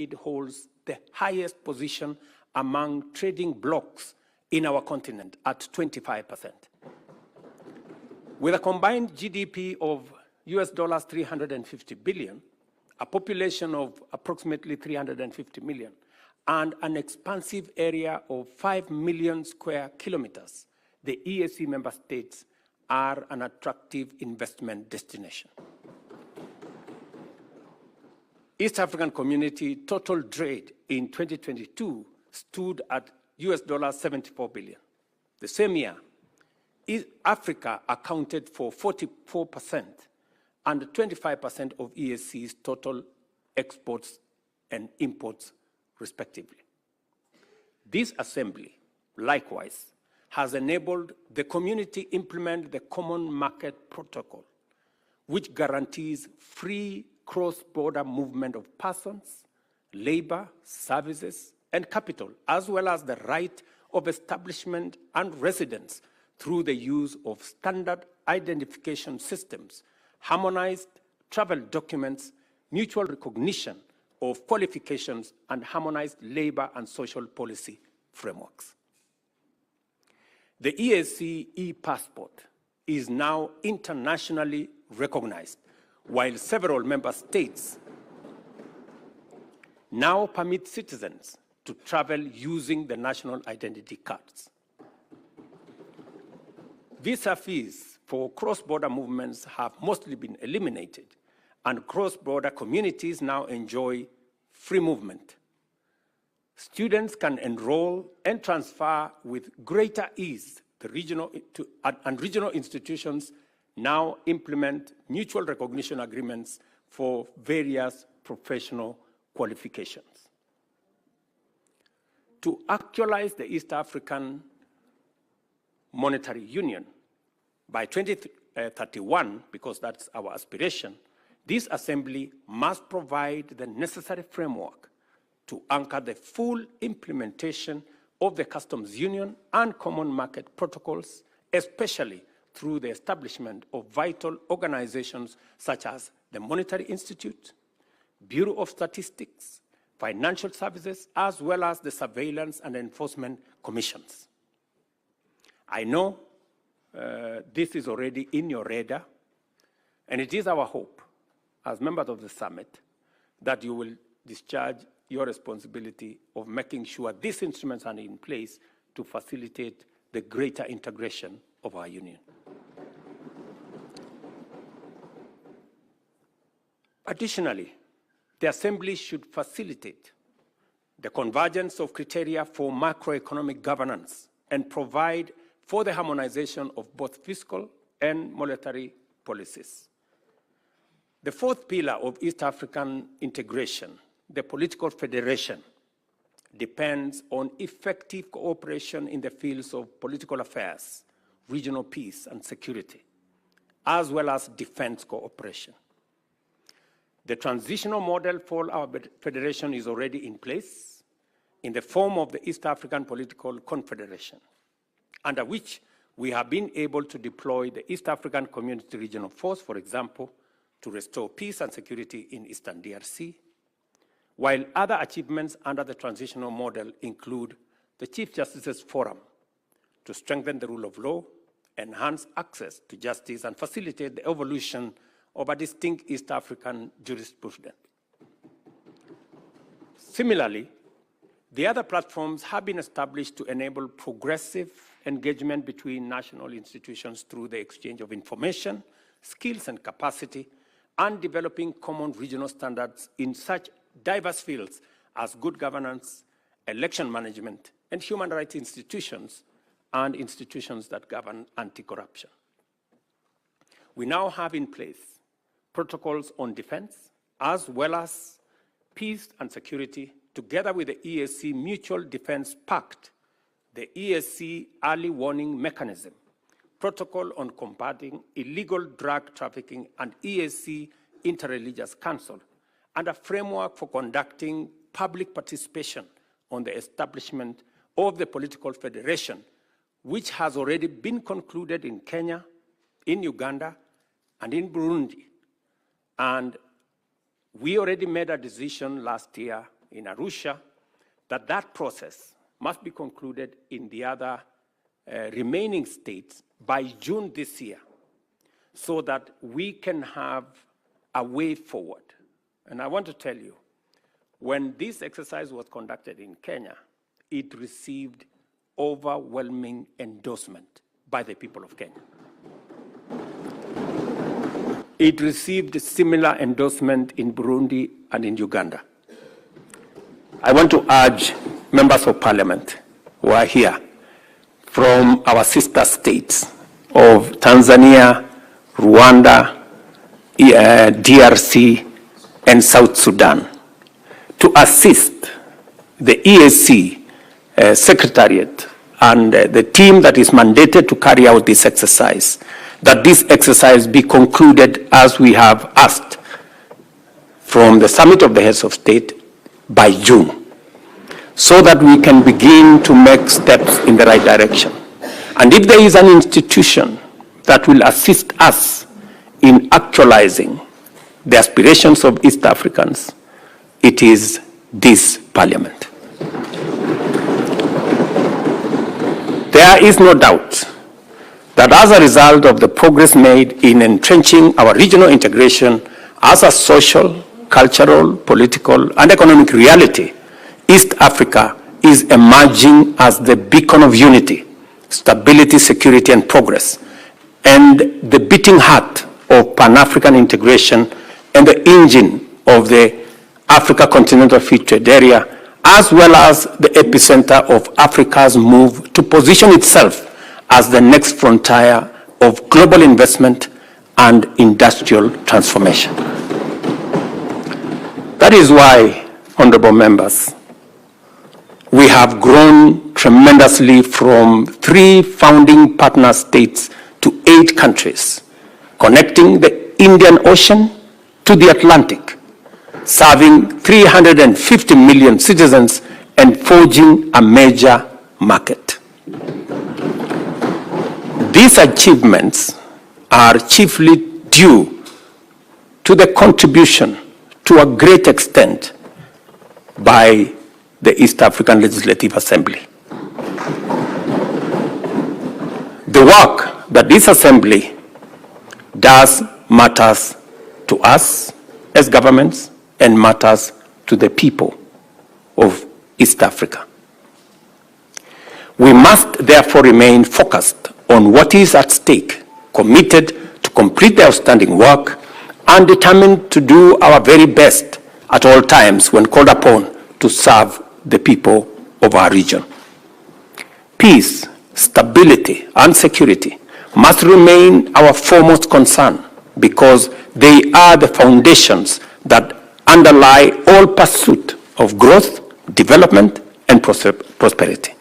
it holds the highest position among trading blocs in our continent at 25%. With a combined GDP of US dollars 350 billion, a population of approximately 350 million, and an expansive area of 5 million square kilometers, the EAC member states are an attractive investment destination. East African Community total trade in 2022 stood at US dollars 74 billion. The same year, Africa accounted for 44% and 25% of EAC's total exports and imports, respectively. This assembly, likewise, has enabled the community implement the Common Market Protocol, which guarantees free cross-border movement of persons, labor, services, and capital, as well as the right of establishment and residence through the use of standard identification systems, harmonized travel documents, mutual recognition of qualifications, and harmonized labor and social policy frameworks. The EAC e-passport is now internationally recognized, while several member states now permit citizens to travel using the national identity cards. Visa fees for cross-border movements have mostly been eliminated, and cross-border communities now enjoy free movement. Students can enroll and transfer with greater ease. Regional institutions now implement mutual recognition agreements for various professional qualifications. To actualize the East African Monetary Union by 2031, because that's our aspiration, this assembly must provide the necessary framework to anchor the full implementation of the customs union and common market protocols, especially through the establishment of vital organizations such as the Monetary Institute, Bureau of Statistics, Financial Services, as well as the Surveillance and Enforcement Commissions. I know this is already in your radar, and it is our hope, as members of the summit, that you will discharge your responsibility of making sure these instruments are in place to facilitate the greater integration of our union. Additionally, the Assembly should facilitate the convergence of criteria for macroeconomic governance and provide for the harmonization of both fiscal and monetary policies. The fourth pillar of East African integration, the political federation, depends on effective cooperation in the fields of political affairs, regional peace and security, as well as defense cooperation. The transitional model for our federation is already in place in the form of the East African Political Confederation, under which we have been able to deploy the East African Community Regional Force, for example, to restore peace and security in Eastern DRC, while other achievements under the transitional model include the Chief Justices Forum to strengthen the rule of law, enhance access to justice, and facilitate the evolution of a distinct East African jurisprudence. Similarly, the other platforms have been established to enable progressive engagement between national institutions through the exchange of information, skills, and capacity, and developing common regional standards in such diverse fields as good governance, election management, and human rights institutions, and institutions that govern anti-corruption. We now have in place protocols on defense, as well as peace and security, together with the EAC Mutual Defense Pact, the EAC Early Warning Mechanism, Protocol on Combating Illegal Drug Trafficking, and EAC Interreligious Council, and a framework for conducting public participation on the establishment of the political federation, which has already been concluded in Kenya, in Uganda, and in Burundi. And we already made a decision last year in Arusha, that process must be concluded in the other remaining states by June this year, so that we can have a way forward. And I want to tell you, when this exercise was conducted in Kenya, it received overwhelming endorsement by the people of Kenya. It received similar endorsement in Burundi and in Uganda. I want to urge members of parliament who are here from our sister states of Tanzania, Rwanda, DRC, and South Sudan to assist the EAC Secretariat and the team that is mandated to carry out this exercise, that this exercise be concluded as we have asked from the Summit of the Heads of State by June, so that we can begin to make steps in the right direction. And if there is an institution that will assist us in actualizing the aspirations of East Africans, it is this parliament. There is no doubt that as a result of the progress made in entrenching our regional integration as a social, cultural, political, and economic reality, East Africa is emerging as the beacon of unity, stability, security, and progress, and the beating heart of Pan-African integration and the engine of the Africa Continental Free Trade Area, as well as the epicenter of Africa's move to position itself as the next frontier of global investment and industrial transformation. That is why, honorable members, we have grown tremendously from 3 founding partner states to 8 countries, connecting the Indian Ocean to the Atlantic, serving 350 million citizens and forging a major market. These achievements are chiefly due to the contribution, to a great extent, by the East African Legislative Assembly. The work that this assembly does matters to us as governments and matters to the people of East Africa. We must therefore remain focused on what is at stake, committed to complete the outstanding work, and determined to do our very best at all times when called upon to serve the people of our region. Peace, stability, and security must remain our foremost concern, because they are the foundations that underlie all pursuit of growth, development, and prosperity.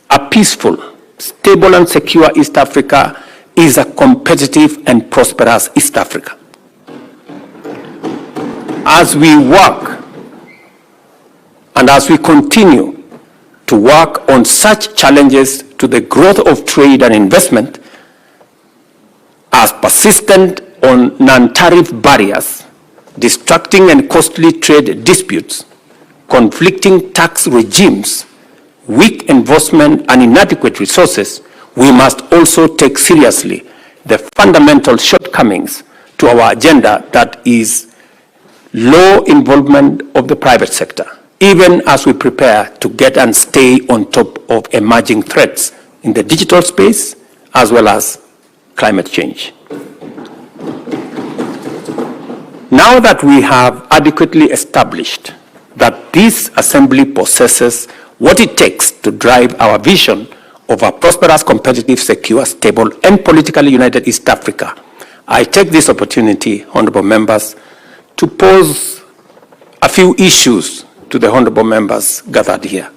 A peaceful, stable, and secure East Africa is a competitive and prosperous East Africa. As we work and as we continue to work on such challenges to the growth of trade and investment as persistent on non-tariff barriers, distracting and costly trade disputes, conflicting tax regimes, weak enforcement, and inadequate resources, we must also take seriously the fundamental shortcomings to our agenda, that is low involvement of the private sector, even as we prepare to get and stay on top of emerging threats in the digital space as well as climate change. Now that we have adequately established that this assembly possesses what it takes to drive our vision of a prosperous, competitive, secure, stable, and politically united East Africa, I take this opportunity, honorable members, to pose a few issues to the honorable members gathered here.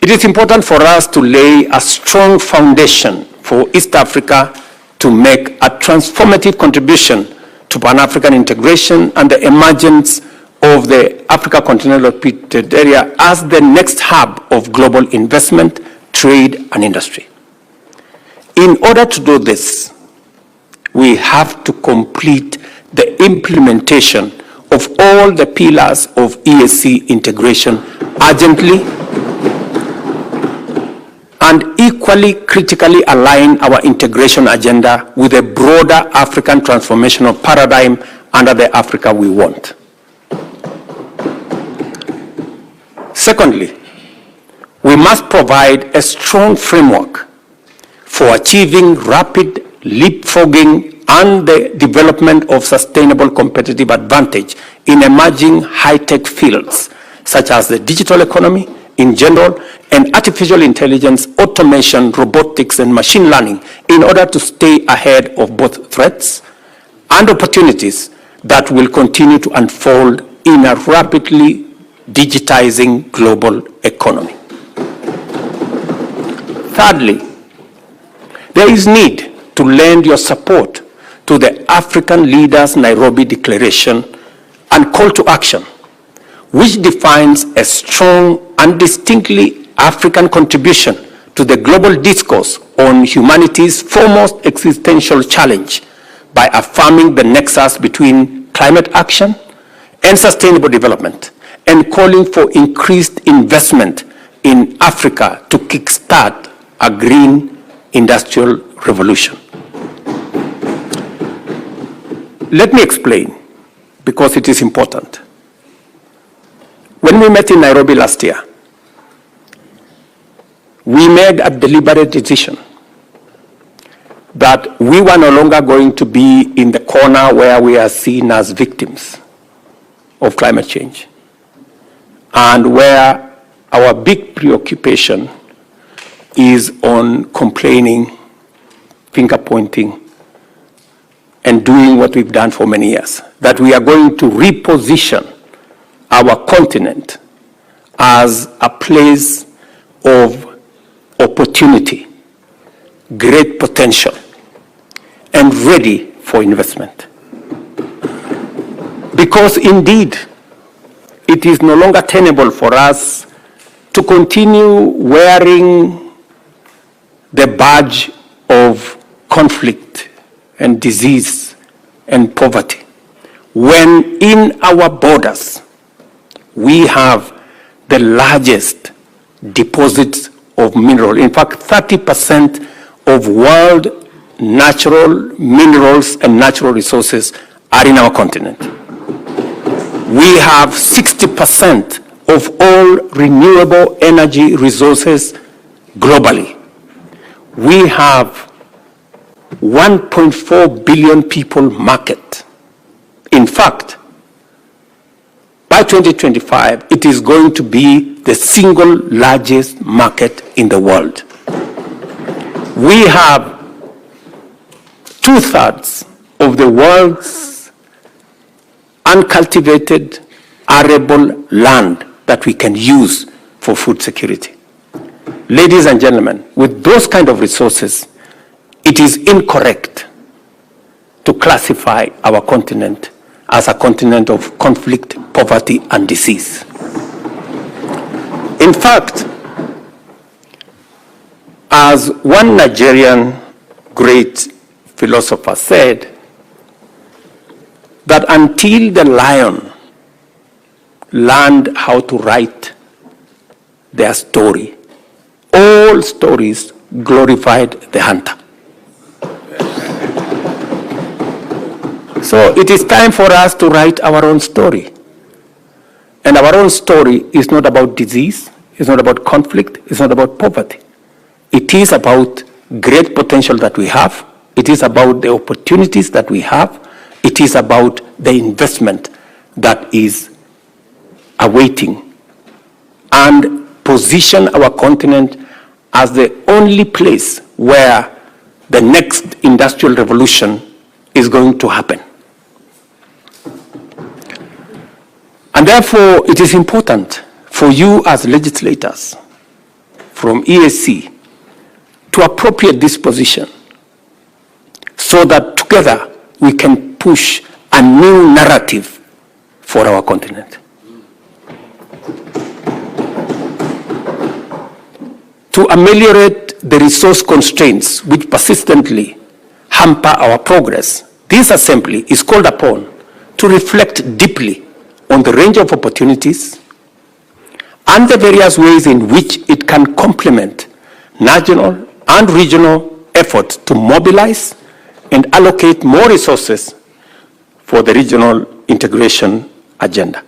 It is important for us to lay a strong foundation for East Africa to make a transformative contribution to Pan-African integration and the emergence of the Africa Continental Free Trade Area as the next hub of global investment, trade, and industry. In order to do this, we have to complete the implementation of all the pillars of EAC integration urgently, and equally critically align our integration agenda with a broader African transformational paradigm under the Africa we want. Secondly, we must provide a strong framework for achieving rapid leapfrogging and the development of sustainable competitive advantage in emerging high-tech fields, such as the digital economy in general, and artificial intelligence, automation, robotics, and machine learning, in order to stay ahead of both threats and opportunities that will continue to unfold in a rapidly digitizing global economy. Thirdly, there is need to lend your support to the African Leaders Nairobi Declaration and Call to Action, which defines a strong and distinctly African contribution to the global discourse on humanity's foremost existential challenge by affirming the nexus between climate action and sustainable development, and calling for increased investment in Africa to kickstart a green industrial revolution. Let me explain, because it is important. When we met in Nairobi last year, we made a deliberate decision that we were no longer going to be in the corner where we are seen as victims of climate change, and where our big preoccupation is on complaining, finger pointing, and doing what we've done for many years. That we are going to reposition our continent as a place of opportunity, great potential, and ready for investment. Because indeed, it is no longer tenable for us to continue wearing the badge of conflict and disease and poverty, when in our borders we have the largest deposits of mineral. In fact, 30% of world natural minerals and natural resources are in our continent. We have 60% of all renewable energy resources globally. We have 1.4 billion people market. In fact, by 2025, it is going to be the single largest market in the world. We have 2/3 of the world's uncultivated arable land that we can use for food security. Ladies and gentlemen, with those kind of resources, it is incorrect to classify our continent as a continent of conflict, poverty, and disease. In fact, as one Nigerian great philosopher said, that until the lion learned how to write their story, all stories glorified the hunter. So it is time for us to write our own story. And our own story is not about disease, it's not about conflict, it's not about poverty. It is about great potential that we have. It is about the opportunities that we have. It is about the investment that is awaiting, and position our continent as the only place where the next industrial revolution is going to happen. And therefore, it is important for you as legislators from EAC to appropriate this position so that together we can push a new narrative for our continent. To ameliorate the resource constraints which persistently hamper our progress, this assembly is called upon to to reflect deeply on the range of opportunities and the various ways in which it can complement national and regional efforts to mobilize and allocate more resources for the regional integration agenda.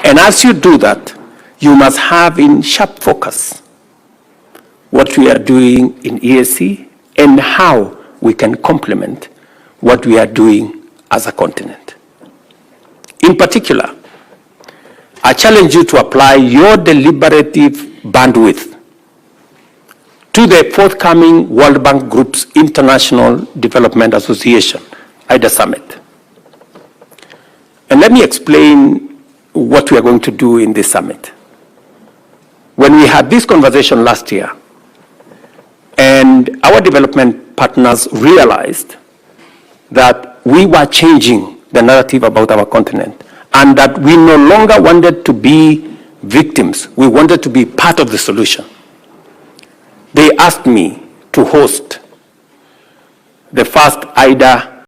And as you do that, you must have in sharp focus what we are doing in EAC and how we can complement what we are doing as a continent. In particular, I challenge you to apply your deliberative bandwidth to the forthcoming World Bank Group's International Development Association, IDA Summit. And let me explain what we are going to do in this summit. When we had this conversation last year, and our development partners realized that we were changing the narrative about our continent, and that we no longer wanted to be victims, we wanted to be part of the solution. They asked me to host the first IDA